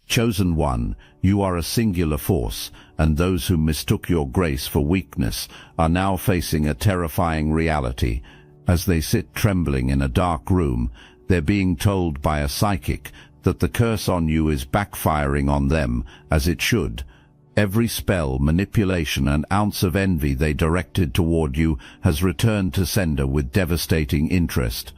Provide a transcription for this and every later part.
Chosen one, you are a singular force, and those who mistook your grace for weakness are now facing a terrifying reality. As they sit trembling in a dark room, they're being told by a psychic that the curse on you is backfiring on them, as it should. Every spell, manipulation, and ounce of envy they directed toward you has returned to sender with devastating interest.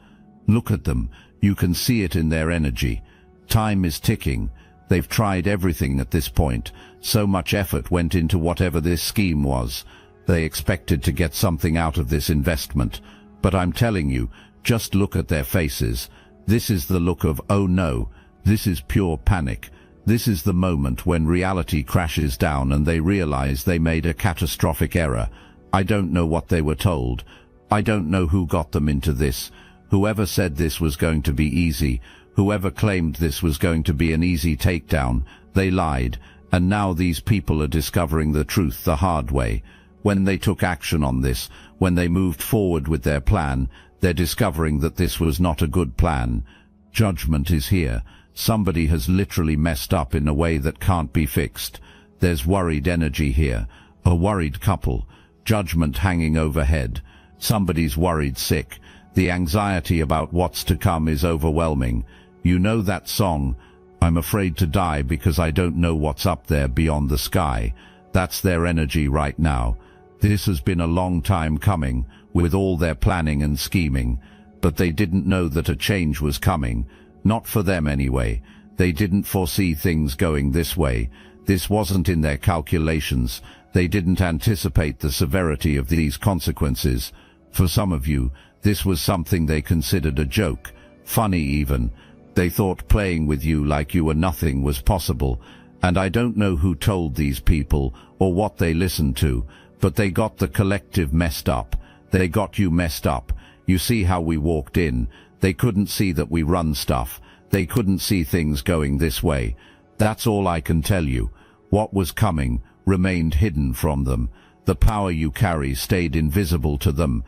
Look at them. You can see it in their energy. Time is ticking. They've tried everything at this point. So much effort went into whatever this scheme was. They expected to get something out of this investment. But I'm telling you, just look at their faces. This is the look of, oh no, this is pure panic. This is the moment when reality crashes down and they realize they made a catastrophic error. I don't know what they were told. I don't know who got them into this. Whoever said this was going to be easy, whoever claimed this was going to be an easy takedown, they lied, and now these people are discovering the truth the hard way. When they took action on this, when they moved forward with their plan, they're discovering that this was not a good plan. Judgment is here. Somebody has literally messed up in a way that can't be fixed. There's worried energy here, a worried couple, judgment hanging overhead. Somebody's worried sick. The anxiety about what's to come is overwhelming. You know that song, I'm afraid to die because I don't know what's up there beyond the sky. That's their energy right now. This has been a long time coming, with all their planning and scheming. But they didn't know that a change was coming. Not for them anyway. They didn't foresee things going this way. This wasn't in their calculations. They didn't anticipate the severity of these consequences. For some of you, this was something they considered a joke, funny even. They thought playing with you like you were nothing was possible. And I don't know who told these people or what they listened to, but they got the collective messed up. They got you messed up. You see how we walked in. They couldn't see that we run stuff. They couldn't see things going this way. That's all I can tell you. What was coming remained hidden from them. The power you carry stayed invisible to them.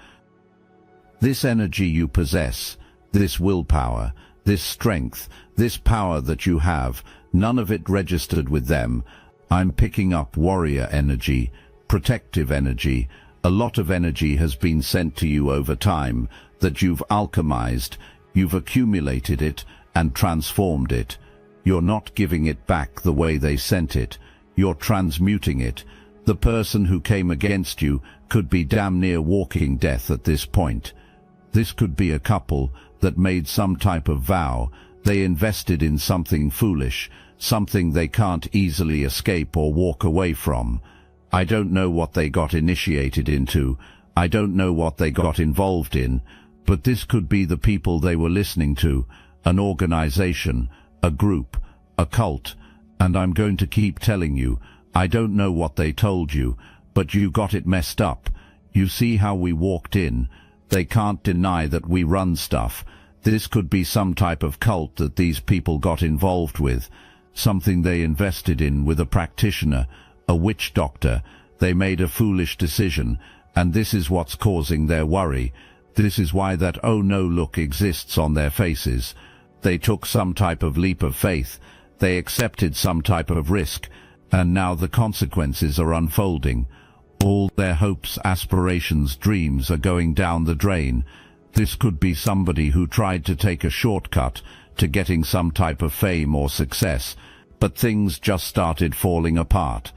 This energy you possess, this willpower, this strength, this power that you have, none of it registered with them. I'm picking up warrior energy, protective energy. A lot of energy has been sent to you over time that you've alchemized. You've accumulated it and transformed it. You're not giving it back the way they sent it. You're transmuting it. The person who came against you could be damn near walking death at this point. This could be a couple that made some type of vow. They invested in something foolish, something they can't easily escape or walk away from. I don't know what they got initiated into. I don't know what they got involved in. But this could be the people they were listening to, an organization, a group, a cult. And I'm going to keep telling you, I don't know what they told you, but you got it messed up. You see how we walked in. They can't deny that we run stuff. This could be some type of cult that these people got involved with, something they invested in with a practitioner, a witch doctor. They made a foolish decision, and this is what's causing their worry. This is why that oh no look exists on their faces. They took some type of leap of faith. They accepted some type of risk, and now the consequences are unfolding. All their hopes, aspirations, dreams are going down the drain. This could be somebody who tried to take a shortcut to getting some type of fame or success, but things just started falling apart.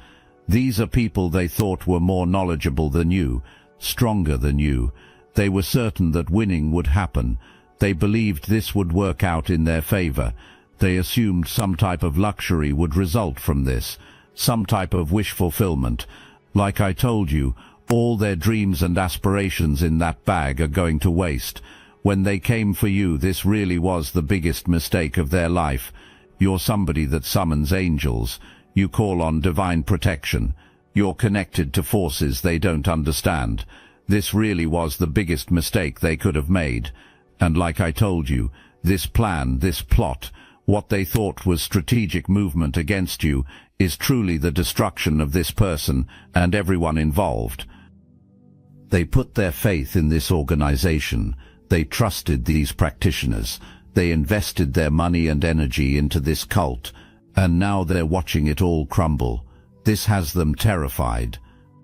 These are people they thought were more knowledgeable than you, stronger than you. They were certain that winning would happen. They believed this would work out in their favor. They assumed some type of luxury would result from this, some type of wish fulfillment. Like I told you, all their dreams and aspirations in that bag are going to waste. When they came for you, this really was the biggest mistake of their life. You're somebody that summons angels. You call on divine protection. You're connected to forces they don't understand. This really was the biggest mistake they could have made. And like I told you, this plan, this plot, what they thought was strategic movement against you, is truly the destruction of this person and everyone involved. They put their faith in this organization. They trusted these practitioners. They invested their money and energy into this cult. And now they're watching it all crumble. This has them terrified.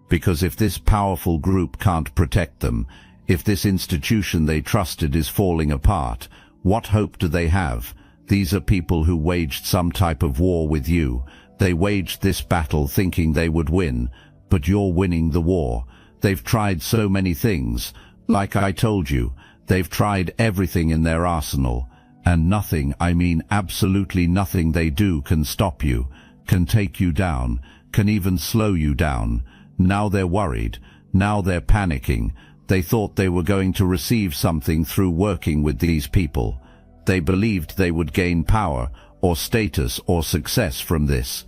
Because if this powerful group can't protect them, if this institution they trusted is falling apart, what hope do they have? These are people who waged some type of war with you. They waged this battle thinking they would win, but you're winning the war. They've tried so many things. Like I told you, they've tried everything in their arsenal. And nothing, I mean absolutely nothing they do can stop you, can take you down, can even slow you down. Now they're worried. Now they're panicking. They thought they were going to receive something through working with these people. They believed they would gain power or status or success from this.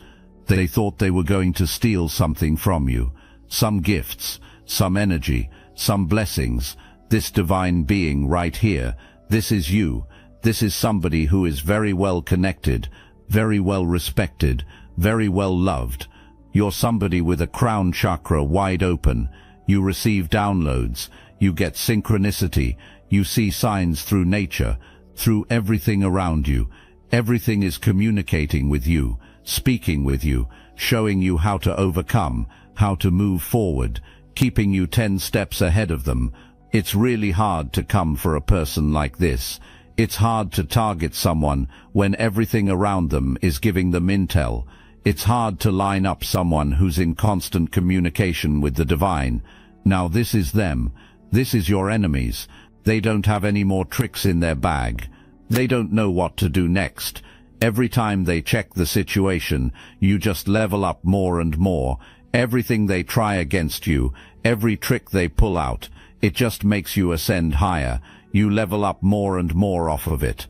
They thought they were going to steal something from you. Some gifts, some energy, some blessings. This divine being right here, this is you. This is somebody who is very well connected, very well respected, very well loved. You're somebody with a crown chakra wide open. You receive downloads. You get synchronicity. You see signs through nature, through everything around you. Everything is communicating with you, speaking with you, showing you how to overcome, how to move forward, keeping you 10 steps ahead of them. It's really hard to come for a person like this. It's hard to target someone when everything around them is giving them intel. It's hard to line up someone who's in constant communication with the divine. Now this is them. This is your enemies. They don't have any more tricks in their bag. They don't know what to do next. Every time they check the situation, you just level up more and more. Everything they try against you, every trick they pull out, it just makes you ascend higher. You level up more and more off of it.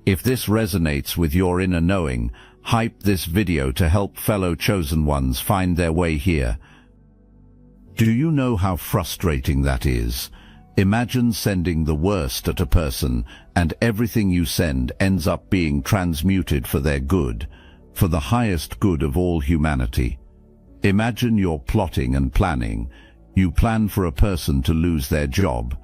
If this resonates with your inner knowing, hype this video to help fellow chosen ones find their way here. Do you know how frustrating that is? Imagine sending the worst at a person, and everything you send ends up being transmuted for their good, for the highest good of all humanity. Imagine you're plotting and planning. You plan for a person to lose their job,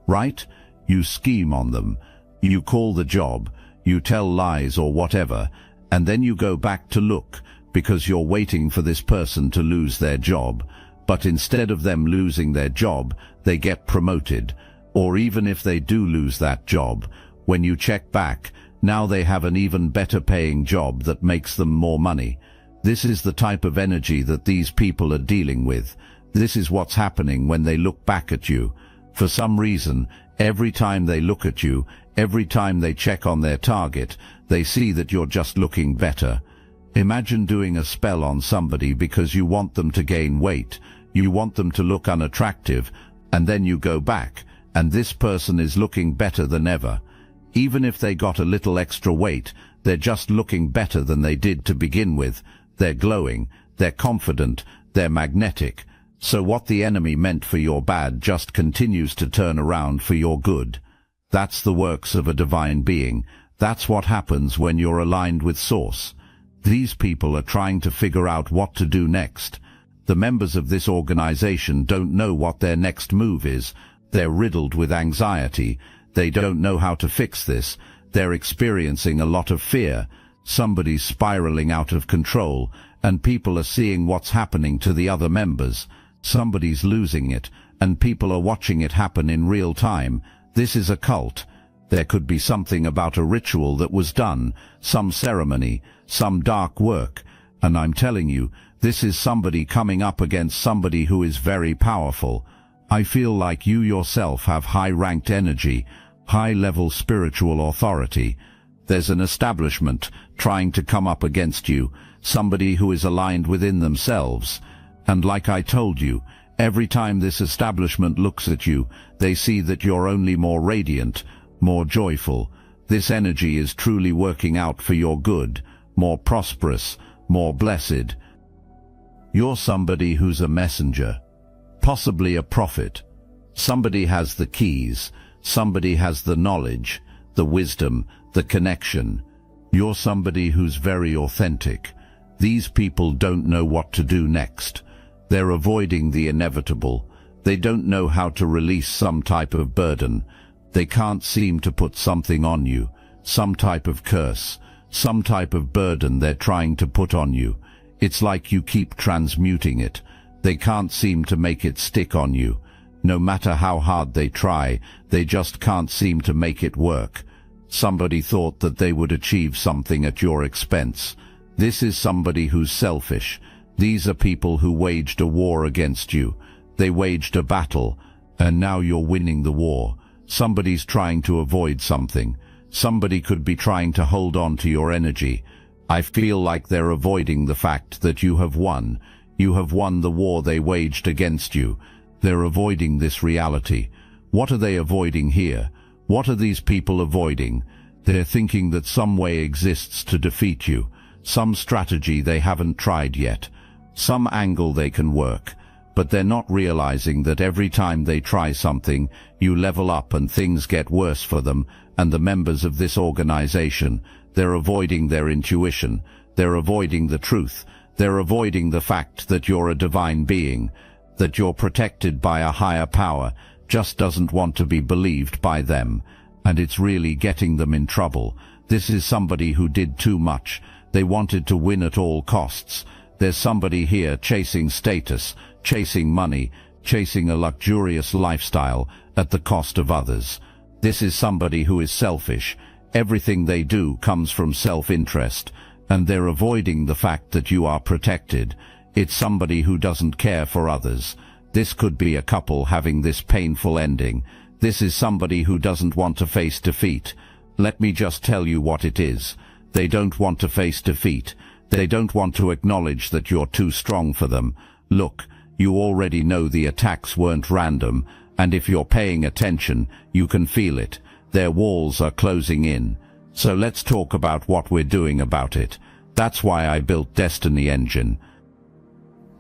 right? You scheme on them, you call the job, you tell lies or whatever, and then you go back to look because you're waiting for this person to lose their job. But instead of them losing their job, they get promoted. Or even if they do lose that job, when you check back, now they have an even better paying job that makes them more money. This is the type of energy that these people are dealing with. This is what's happening when they look back at you. For some reason, every time they look at you, every time they check on their target, they see that you're just looking better. Imagine doing a spell on somebody because you want them to gain weight, you want them to look unattractive, and then you go back, and this person is looking better than ever. Even if they got a little extra weight, they're just looking better than they did to begin with. They're glowing, they're confident, they're magnetic. So what the enemy meant for your bad just continues to turn around for your good. That's the works of a divine being. That's what happens when you're aligned with Source. These people are trying to figure out what to do next. The members of this organization don't know what their next move is. They're riddled with anxiety. They don't know how to fix this. They're experiencing a lot of fear. Somebody's spiraling out of control, and people are seeing what's happening to the other members. Somebody's losing it, and people are watching it happen in real time. This is a cult. There could be something about a ritual that was done, some ceremony, some dark work. And I'm telling you, this is somebody coming up against somebody who is very powerful. I feel like you yourself have high-ranked energy, high-level spiritual authority. There's an establishment trying to come up against you, somebody who is aligned within themselves. And like I told you, every time this establishment looks at you, they see that you're only more radiant, more joyful. This energy is truly working out for your good, more prosperous, more blessed. You're somebody who's a messenger, possibly a prophet. Somebody has the keys, somebody has the knowledge, the wisdom, the connection. You're somebody who's very authentic. These people don't know what to do next. They're avoiding the inevitable. They don't know how to release some type of burden. They can't seem to put something on you, some type of curse, some type of burden they're trying to put on you. It's like you keep transmuting it. They can't seem to make it stick on you. No matter how hard they try, they just can't seem to make it work. Somebody thought that they would achieve something at your expense. This is somebody who's selfish. These are people who waged a war against you. They waged a battle, and now you're winning the war. Somebody's trying to avoid something. Somebody could be trying to hold on to your energy. I feel like they're avoiding the fact that you have won. You have won the war they waged against you. They're avoiding this reality. What are they avoiding here? What are these people avoiding? They're thinking that some way exists to defeat you. Some strategy they haven't tried yet. Some angle they can work. But they're not realizing that every time they try something, you level up and things get worse for them and the members of this organization. They're avoiding their intuition. They're avoiding the truth. They're avoiding the fact that you're a divine being, that you're protected by a higher power, just doesn't want to be believed by them. And it's really getting them in trouble. This is somebody who did too much. They wanted to win at all costs. There's somebody here chasing status, chasing money, chasing a luxurious lifestyle at the cost of others. This is somebody who is selfish. Everything they do comes from self-interest, and they're avoiding the fact that you are protected. It's somebody who doesn't care for others. This could be a couple having this painful ending. This is somebody who doesn't want to face defeat. Let me just tell you what it is. They don't want to face defeat. They don't want to acknowledge that you're too strong for them. Look, you already know the attacks weren't random, and if you're paying attention, you can feel it. Their walls are closing in. So let's talk about what we're doing about it. That's why I built Destiny Engine.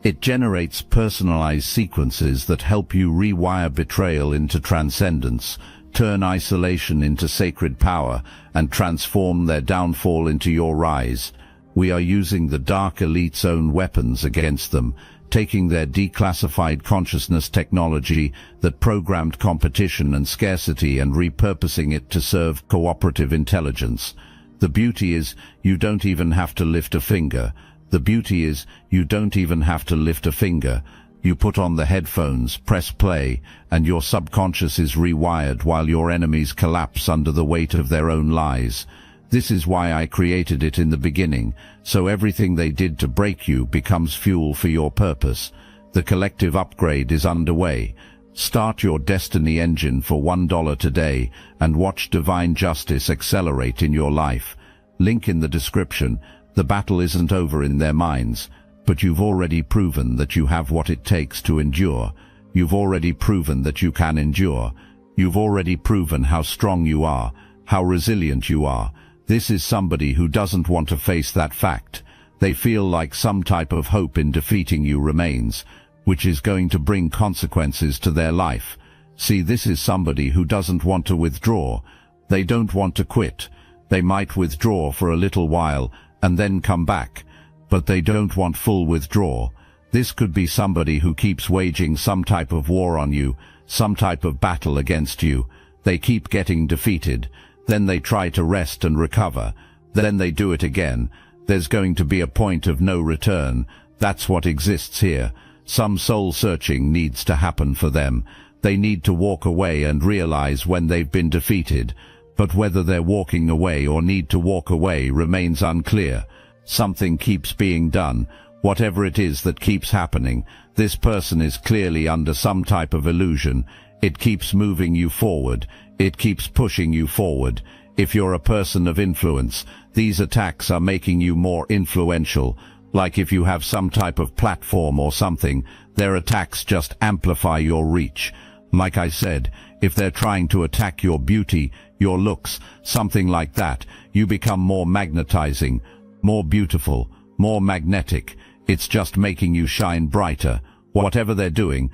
It generates personalized sequences that help you rewire betrayal into transcendence, turn isolation into sacred power, and transform their downfall into your rise. We are using the Dark Elite's own weapons against them, taking their declassified consciousness technology that programmed competition and scarcity and repurposing it to serve cooperative intelligence. The beauty is, you don't even have to lift a finger. The beauty is, you don't even have to lift a finger. You put on the headphones, press play, and your subconscious is rewired while your enemies collapse under the weight of their own lies. This is why I created it in the beginning, so everything they did to break you becomes fuel for your purpose. The collective upgrade is underway. Start your Destiny Engine for $1 today and watch divine justice accelerate in your life. Link in the description. The battle isn't over in their minds, but you've already proven that you have what it takes to endure. You've already proven that you can endure. You've already proven how strong you are, how resilient you are. This is somebody who doesn't want to face that fact. They feel like some type of hope in defeating you remains, which is going to bring consequences to their life. See, this is somebody who doesn't want to withdraw. They don't want to quit. They might withdraw for a little while and then come back, but they don't want full withdrawal. This could be somebody who keeps waging some type of war on you, some type of battle against you. They keep getting defeated. Then they try to rest and recover. Then they do it again. There's going to be a point of no return. That's what exists here. Some soul-searching needs to happen for them. They need to walk away and realize when they've been defeated. But whether they're walking away or need to walk away remains unclear. Something keeps being done. Whatever it is that keeps happening, this person is clearly under some type of illusion. It keeps moving you forward. It keeps pushing you forward. If you're a person of influence, these attacks are making you more influential. Like if you have some type of platform or something, their attacks just amplify your reach. Like I said, if they're trying to attack your beauty, your looks, something like that, you become more magnetizing, more beautiful, more magnetic. It's just making you shine brighter. Whatever they're doing,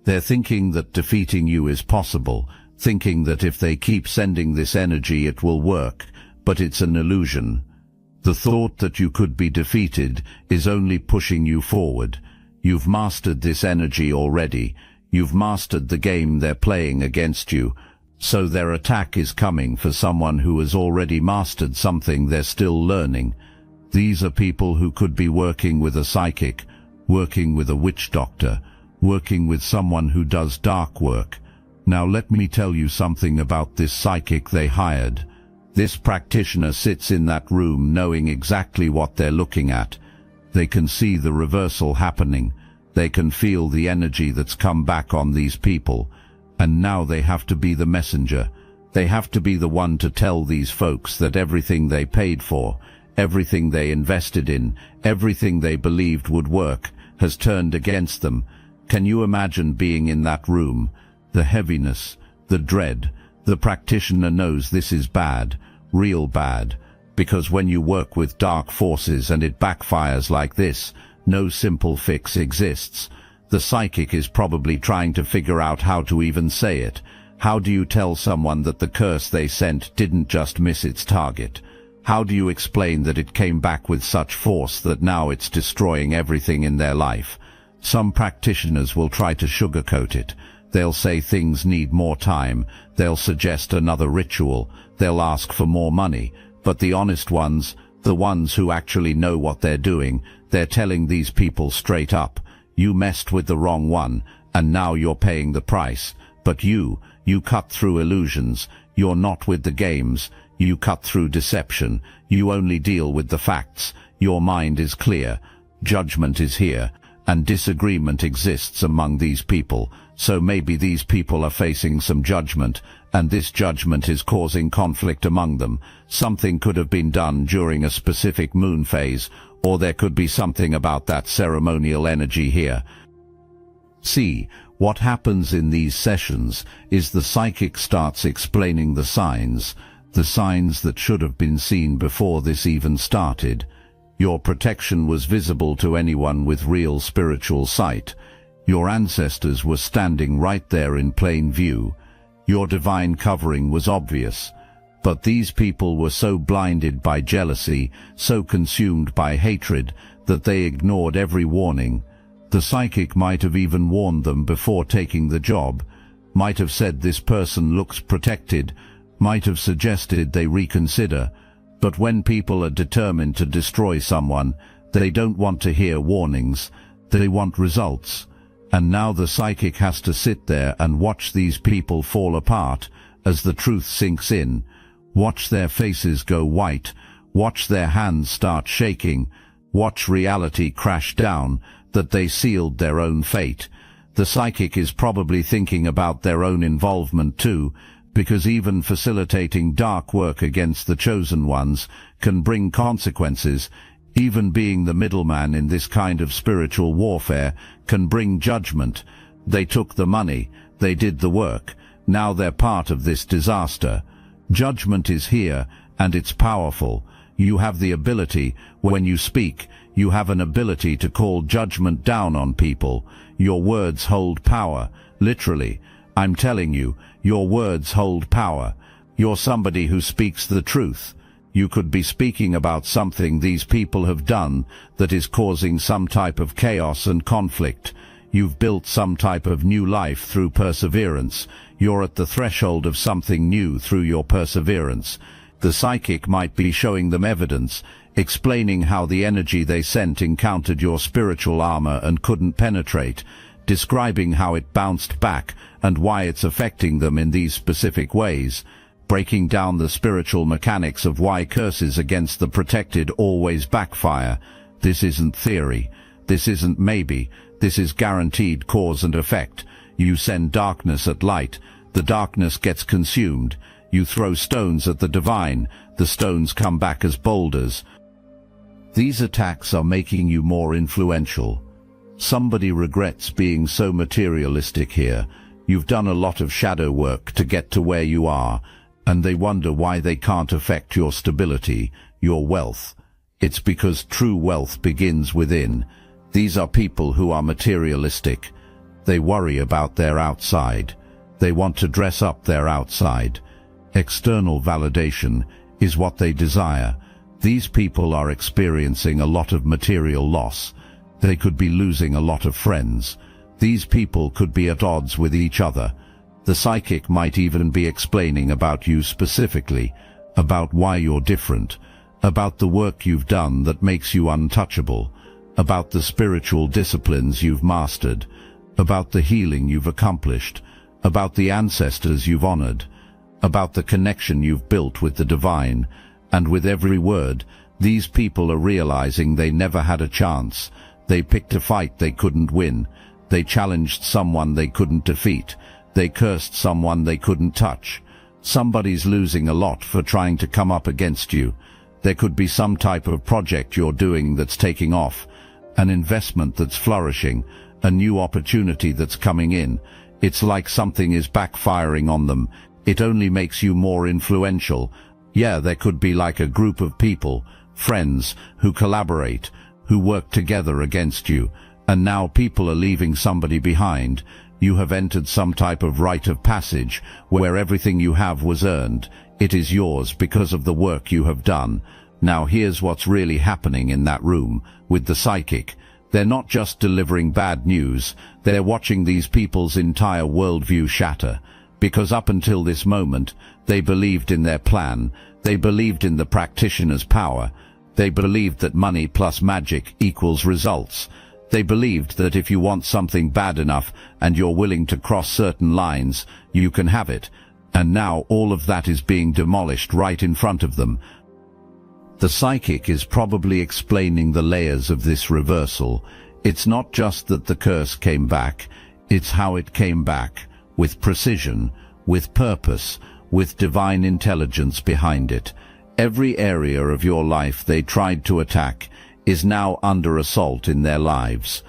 they're thinking that defeating you is possible, thinking that if they keep sending this energy it will work, but it's an illusion. The thought that you could be defeated is only pushing you forward. You've mastered this energy already. You've mastered the game they're playing against you. So their attack is coming for someone who has already mastered something they're still learning. These are people who could be working with a psychic, working with a witch doctor, working with someone who does dark work. Now let me tell you something about this psychic they hired. This practitioner sits in that room knowing exactly what they're looking at. They can see the reversal happening. They can feel the energy that's come back on these people. And now they have to be the messenger. They have to be the one to tell these folks that everything they paid for, everything they invested in, everything they believed would work, has turned against them. Can you imagine being in that room? The heaviness, the dread. The practitioner knows this is bad, real bad, because when you work with dark forces and it backfires like this, no simple fix exists. The psychic is probably trying to figure out how to even say it. How do you tell someone that the curse they sent didn't just miss its target? How do you explain that it came back with such force that now it's destroying everything in their life? Some practitioners will try to sugarcoat it. They'll say things need more time. They'll suggest another ritual. They'll ask for more money. But the honest ones, the ones who actually know what they're doing, they're telling these people straight up, you messed with the wrong one, and now you're paying the price. But you cut through illusions. You're not with the games. You cut through deception. You only deal with the facts. Your mind is clear. Judgment is here, and disagreement exists among these people. So maybe these people are facing some judgment, and this judgment is causing conflict among them. Something could have been done during a specific moon phase, or there could be something about that ceremonial energy here. See, what happens in these sessions is the psychic starts explaining the signs that should have been seen before this even started. Your protection was visible to anyone with real spiritual sight. Your ancestors were standing right there in plain view. Your divine covering was obvious. But these people were so blinded by jealousy, so consumed by hatred, that they ignored every warning. The psychic might have even warned them before taking the job, might have said this person looks protected, might have suggested they reconsider. But when people are determined to destroy someone, they don't want to hear warnings, they want results. And now the psychic has to sit there and watch these people fall apart as the truth sinks in. Watch their faces go white, watch their hands start shaking, watch reality crash down, that they sealed their own fate. The psychic is probably thinking about their own involvement too, because even facilitating dark work against the chosen ones can bring consequences. Even being the middleman in this kind of spiritual warfare can bring judgment. They took the money, they did the work, now they're part of this disaster. Judgment is here, and it's powerful. You have the ability, when you speak, you have an ability to call judgment down on people. Your words hold power, literally. I'm telling you, your words hold power. You're somebody who speaks the truth. You could be speaking about something these people have done that is causing some type of chaos and conflict. You've built some type of new life through perseverance. You're at the threshold of something new through your perseverance. The psychic might be showing them evidence, explaining how the energy they sent encountered your spiritual armor and couldn't penetrate, describing how it bounced back and why it's affecting them in these specific ways, breaking down the spiritual mechanics of why curses against the protected always backfire. This isn't theory. This isn't maybe. This is guaranteed cause and effect. You send darkness at light. The darkness gets consumed. You throw stones at the divine. The stones come back as boulders. These attacks are making you more influential. Somebody regrets being so materialistic here. You've done a lot of shadow work to get to where you are, and they wonder why they can't affect your stability, your wealth. It's because true wealth begins within. These are people who are materialistic. They worry about their outside. They want to dress up their outside. External validation is what they desire. These people are experiencing a lot of material loss. They could be losing a lot of friends. These people could be at odds with each other. The psychic might even be explaining about you specifically, about why you're different, about the work you've done that makes you untouchable, about the spiritual disciplines you've mastered, about the healing you've accomplished, about the ancestors you've honored, about the connection you've built with the divine. And with every word, these people are realizing they never had a chance. They picked a fight they couldn't win. They challenged someone they couldn't defeat. They cursed someone they couldn't touch. Somebody's losing a lot for trying to come up against you. There could be some type of project you're doing that's taking off, an investment that's flourishing, a new opportunity that's coming in. It's like something is backfiring on them. It only makes you more influential. Yeah, there could be like a group of people, friends, who collaborate, who work together against you, and now people are leaving somebody behind. You have entered some type of rite of passage where everything you have was earned. It is yours because of the work you have done. Now here's what's really happening in that room with the psychic. They're not just delivering bad news, they're watching these people's entire worldview shatter. Because up until this moment, they believed in their plan, they believed in the practitioner's power, they believed that money plus magic equals results. They believed that if you want something bad enough and you're willing to cross certain lines, you can have it. And now all of that is being demolished right in front of them. The psychic is probably explaining the layers of this reversal. It's not just that the curse came back, it's how it came back, with precision, with purpose, with divine intelligence behind it. Every area of your life they tried to attack is now under assault in their lives.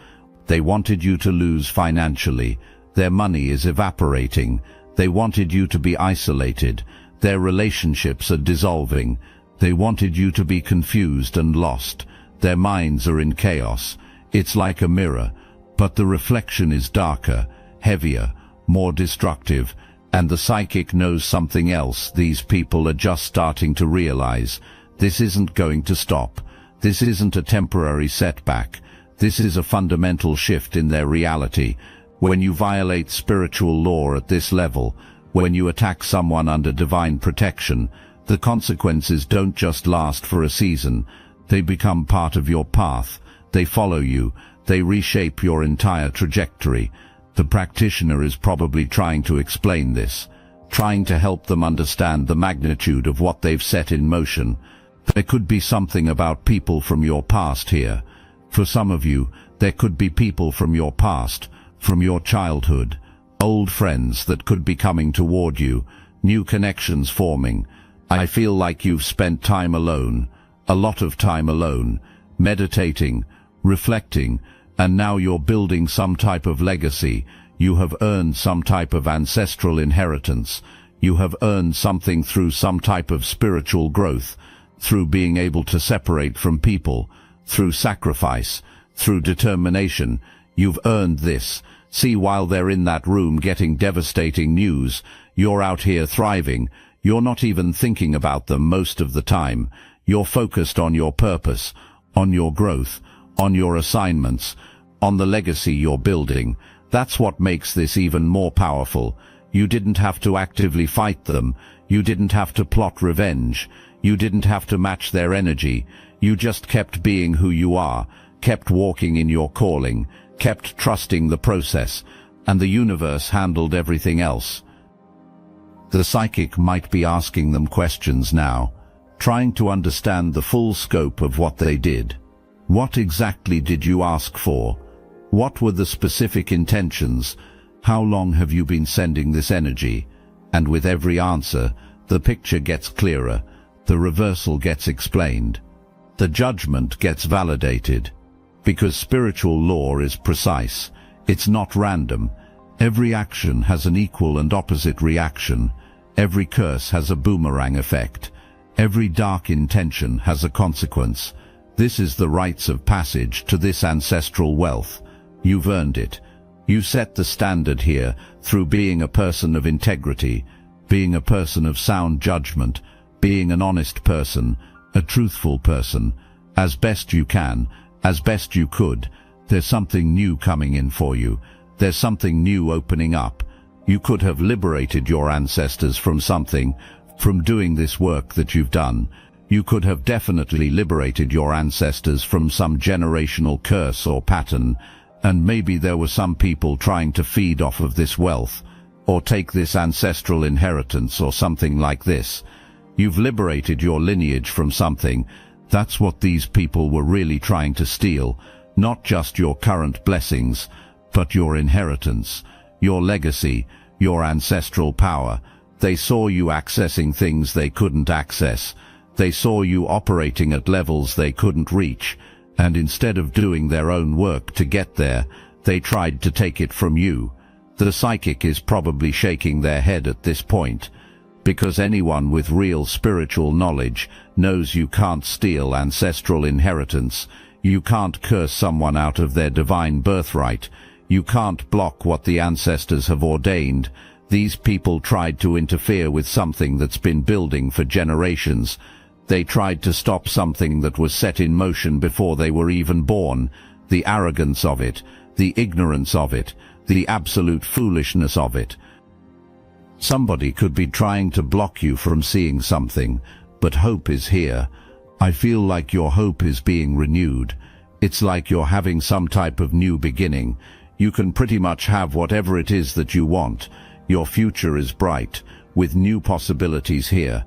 They wanted you to lose financially. Their money is evaporating. They wanted you to be isolated. Their relationships are dissolving. They wanted you to be confused and lost. Their minds are in chaos. It's like a mirror, but the reflection is darker, heavier, more destructive, and the psychic knows something else these people are just starting to realize. This isn't going to stop. This isn't a temporary setback. This is a fundamental shift in their reality. When you violate spiritual law at this level, when you attack someone under divine protection, the consequences don't just last for a season. They become part of your path. They follow you. They reshape your entire trajectory. The practitioner is probably trying to explain this, trying to help them understand the magnitude of what they've set in motion. There could be something about people from your past here. For some of you, there could be people from your past, from your childhood, old friends that could be coming toward you, new connections forming. I feel like you've spent time alone, a lot of time alone, meditating, reflecting, and now you're building some type of legacy. You have earned some type of ancestral inheritance. You have earned something through some type of spiritual growth, through being able to separate from people, through sacrifice, through determination. You've earned this. See, while they're in that room getting devastating news, you're out here thriving. You're not even thinking about them most of the time. You're focused on your purpose, on your growth, on your assignments, on the legacy you're building. That's what makes this even more powerful. You didn't have to actively fight them. You didn't have to plot revenge. You didn't have to match their energy. You just kept being who you are, kept walking in your calling, kept trusting the process, and the universe handled everything else. The psychic might be asking them questions now, trying to understand the full scope of what they did. What exactly did you ask for? What were the specific intentions? How long have you been sending this energy? And with every answer, the picture gets clearer, the reversal gets explained, the judgment gets validated. Because spiritual law is precise, it's not random. Every action has an equal and opposite reaction. Every curse has a boomerang effect. Every dark intention has a consequence. This is the rites of passage to this ancestral wealth. You've earned it. You set the standard here through being a person of integrity, being a person of sound judgment, being an honest person, a truthful person, as best you can, as best you could. There's something new coming in for you. There's something new opening up. You could have liberated your ancestors from something, from doing this work that you've done. You could have definitely liberated your ancestors from some generational curse or pattern, and maybe there were some people trying to feed off of this wealth, or take this ancestral inheritance or something like this. You've liberated your lineage from something. That's what these people were really trying to steal, not just your current blessings, but your inheritance, your legacy, your ancestral power. They saw you accessing things they couldn't access. They saw you operating at levels they couldn't reach, and instead of doing their own work to get there, they tried to take it from you. The psychic is probably shaking their head at this point, because anyone with real spiritual knowledge knows you can't steal ancestral inheritance. You can't curse someone out of their divine birthright. You can't block what the ancestors have ordained. These people tried to interfere with something that's been building for generations. They tried to stop something that was set in motion before they were even born. The arrogance of it, the ignorance of it, the absolute foolishness of it. Somebody could be trying to block you from seeing something, but hope is here. I feel like your hope is being renewed. It's like you're having some type of new beginning. You can pretty much have whatever it is that you want. Your future is bright, with new possibilities here.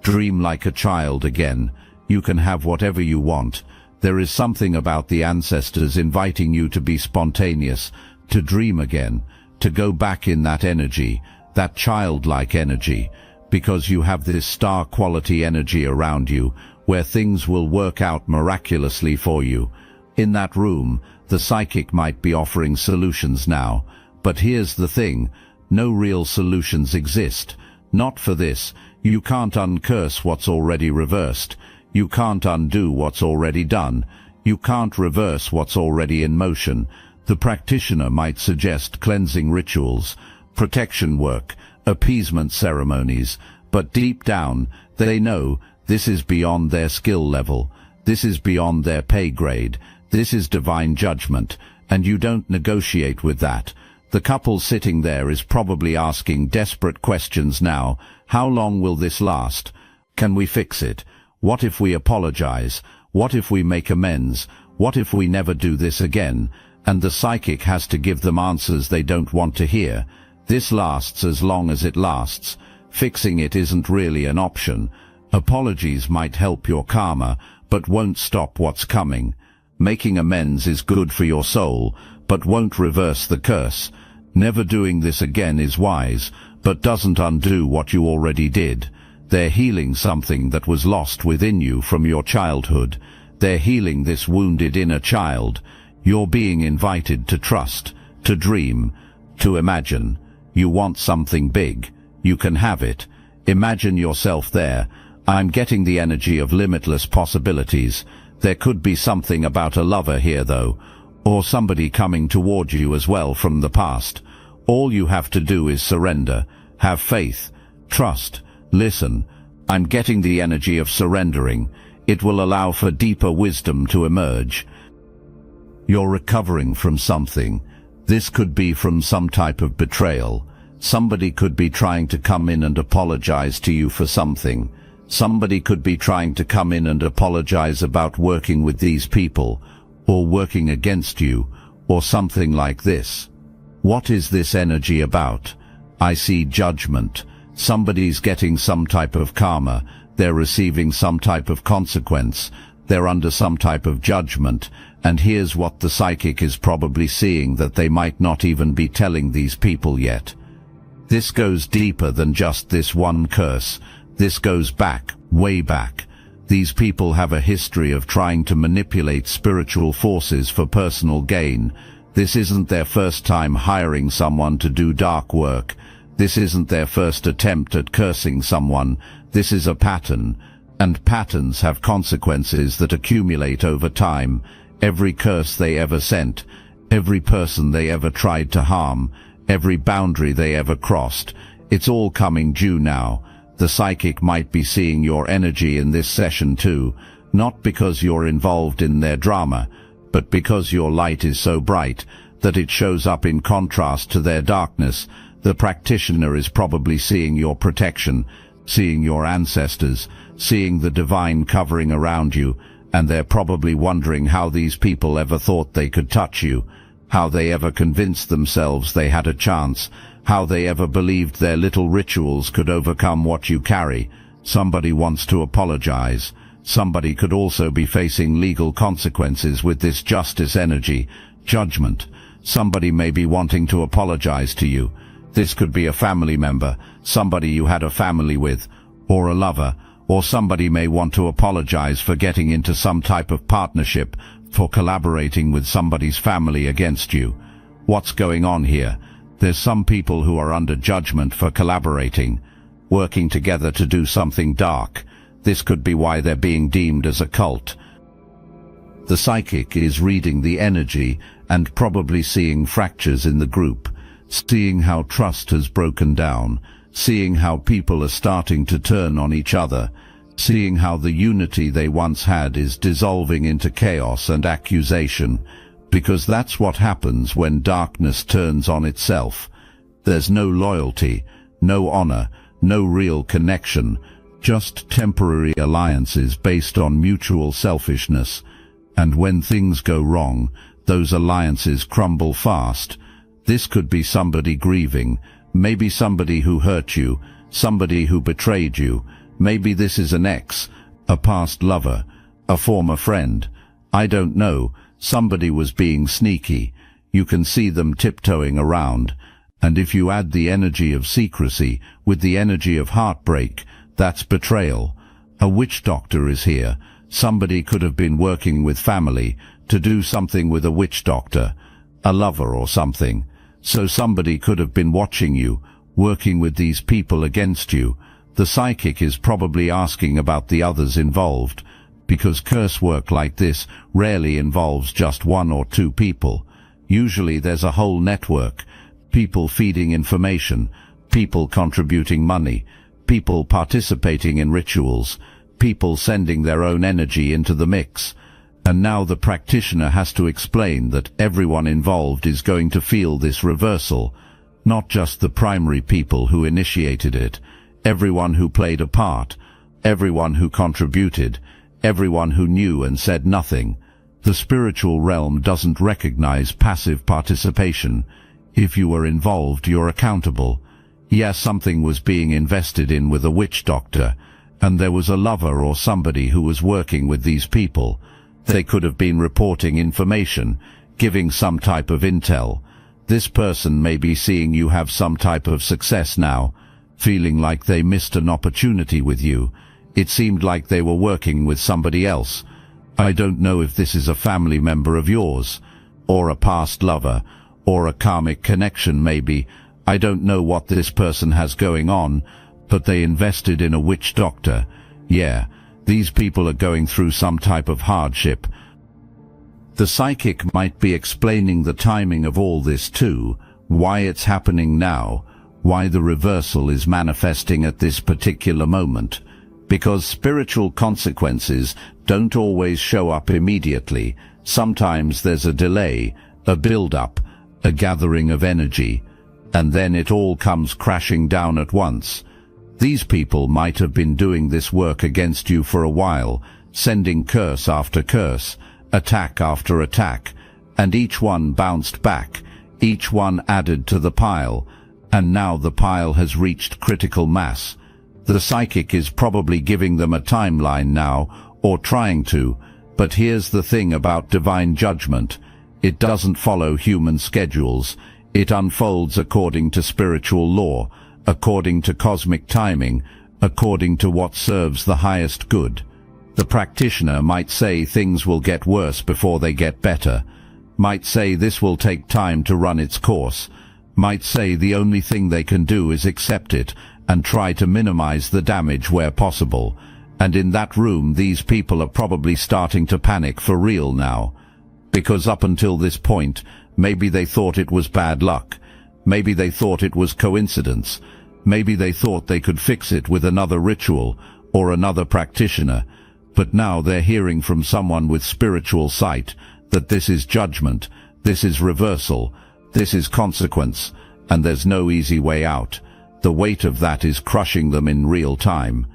Dream like a child again. You can have whatever you want. There is something about the ancestors inviting you to be spontaneous, to dream again, to go back in that energy, that childlike energy, because you have this star-quality energy around you, where things will work out miraculously for you. In that room, the psychic might be offering solutions now, but here's the thing, no real solutions exist. Not for this. You can't uncurse what's already reversed. You can't undo what's already done. You can't reverse what's already in motion. The practitioner might suggest cleansing rituals, protection work, appeasement ceremonies, but deep down, they know this is beyond their skill level. This is beyond their pay grade. This is divine judgment, and you don't negotiate with that. The couple sitting there is probably asking desperate questions now. How long will this last? Can we fix it? What if we apologize? What if we make amends? What if we never do this again? And the psychic has to give them answers they don't want to hear. This lasts as long as it lasts. Fixing it isn't really an option. Apologies might help your karma, but won't stop what's coming. Making amends is good for your soul, but won't reverse the curse. Never doing this again is wise, but doesn't undo what you already did. They're healing something that was lost within you from your childhood. They're healing this wounded inner child. You're being invited to trust, to dream, to imagine. You want something big. You can have it. Imagine yourself there. I'm getting the energy of limitless possibilities. There could be something about a lover here though, or somebody coming toward you as well from the past. All you have to do is surrender, have faith, trust, listen. I'm getting the energy of surrendering. It will allow for deeper wisdom to emerge. You're recovering from something. This could be from some type of betrayal. Somebody could be trying to come in and apologize to you for something. Somebody could be trying to come in and apologize about working with these people, or working against you, or something like this. What is this energy about? I see judgment. Somebody's getting some type of karma. They're receiving some type of consequence. They're under some type of judgment. And here's what the psychic is probably seeing that they might not even be telling these people yet. This goes deeper than just this one curse. This goes back, way back. These people have a history of trying to manipulate spiritual forces for personal gain. This isn't their first time hiring someone to do dark work. This isn't their first attempt at cursing someone. This is a pattern, and patterns have consequences that accumulate over time. Every curse they ever sent, every person they ever tried to harm, every boundary they ever crossed, it's all coming due now. The psychic might be seeing your energy in this session too, not because you're involved in their drama, but because your light is so bright that it shows up in contrast to their darkness. The practitioner is probably seeing your protection, seeing your ancestors, seeing the divine covering around you, and they're probably wondering how these people ever thought they could touch you, how they ever convinced themselves they had a chance, how they ever believed their little rituals could overcome what you carry. Somebody wants to apologize. Somebody could also be facing legal consequences with this justice energy, judgment. Somebody may be wanting to apologize to you. This could be a family member, somebody you had a family with, or a lover, or somebody may want to apologize for getting into some type of partnership, for collaborating with somebody's family against you. What's going on here? There's some people who are under judgment for collaborating, working together to do something dark. This could be why they're being deemed as a cult. The psychic is reading the energy and probably seeing fractures in the group, seeing how trust has broken down, seeing how people are starting to turn on each other, seeing how the unity they once had is dissolving into chaos and accusation, because that's what happens when darkness turns on itself. There's no loyalty, no honor, no real connection, just temporary alliances based on mutual selfishness. And when things go wrong, those alliances crumble fast. This could be somebody grieving, maybe somebody who hurt you, somebody who betrayed you. Maybe this is an ex, a past lover, a former friend. I don't know. Somebody was being sneaky. You can see them tiptoeing around. And if you add the energy of secrecy with the energy of heartbreak, that's betrayal. A witch doctor is here. Somebody could have been working with family to do something with a witch doctor, a lover or something. So somebody could have been watching you, working with these people against you. The psychic is probably asking about the others involved, because curse work like this rarely involves just one or two people. Usually there's a whole network, people feeding information, people contributing money, people participating in rituals, people sending their own energy into the mix. And now the practitioner has to explain that everyone involved is going to feel this reversal, not just the primary people who initiated it, everyone who played a part, everyone who contributed, everyone who knew and said nothing. The spiritual realm doesn't recognize passive participation. If you were involved, you're accountable. Yes, something was being invested in with a witch doctor, and there was a lover or somebody who was working with these people. They could have been reporting information, giving some type of intel. This person may be seeing you have some type of success now, feeling like they missed an opportunity with you. It seemed like they were working with somebody else. I don't know if this is a family member of yours, or a past lover, or a karmic connection maybe. I don't know what this person has going on, but they invested in a witch doctor. Yeah, these people are going through some type of hardship. The psychic might be explaining the timing of all this too, why it's happening now, why the reversal is manifesting at this particular moment. Because spiritual consequences don't always show up immediately. Sometimes there's a delay, a build-up, a gathering of energy, and then it all comes crashing down at once. These people might have been doing this work against you for a while, sending curse after curse, attack after attack, and each one bounced back, each one added to the pile, and now the pile has reached critical mass. The psychic is probably giving them a timeline now, or trying to, but here's the thing about divine judgment. It doesn't follow human schedules. It unfolds according to spiritual law, according to cosmic timing, according to what serves the highest good. The practitioner might say things will get worse before they get better, might say this will take time to run its course, might say the only thing they can do is accept it and try to minimize the damage where possible. And in that room, these people are probably starting to panic for real now. Because up until this point, maybe they thought it was bad luck. Maybe they thought it was coincidence. Maybe they thought they could fix it with another ritual or another practitioner. But now they're hearing from someone with spiritual sight that this is judgment, this is reversal, this is consequence. and there's no easy way out. The weight of that is crushing them in real time.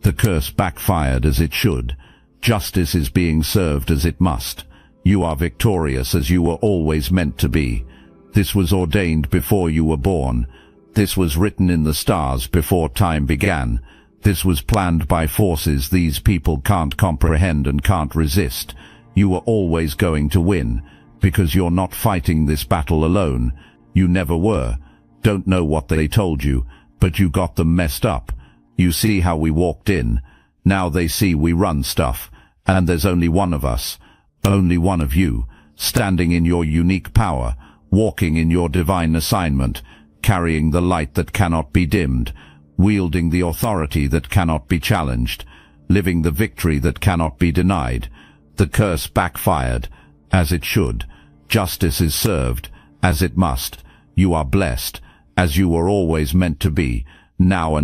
The curse backfired as it should. Justice is being served as it must. You are victorious as you were always meant to be. This was ordained before you were born. This was written in the stars before time began. This was planned by forces these people can't comprehend and can't resist. You were always going to win, because you're not fighting this battle alone. You never were. Don't know what they told you, but you got them messed up. You see how we walked in. Now they see we run stuff, and there's only one of us, only one of you, standing in your unique power, walking in your divine assignment, carrying the light that cannot be dimmed, wielding the authority that cannot be challenged, living the victory that cannot be denied. The curse backfired, as it should. Justice is served, as it must. You are blessed, as you were always meant to be, now and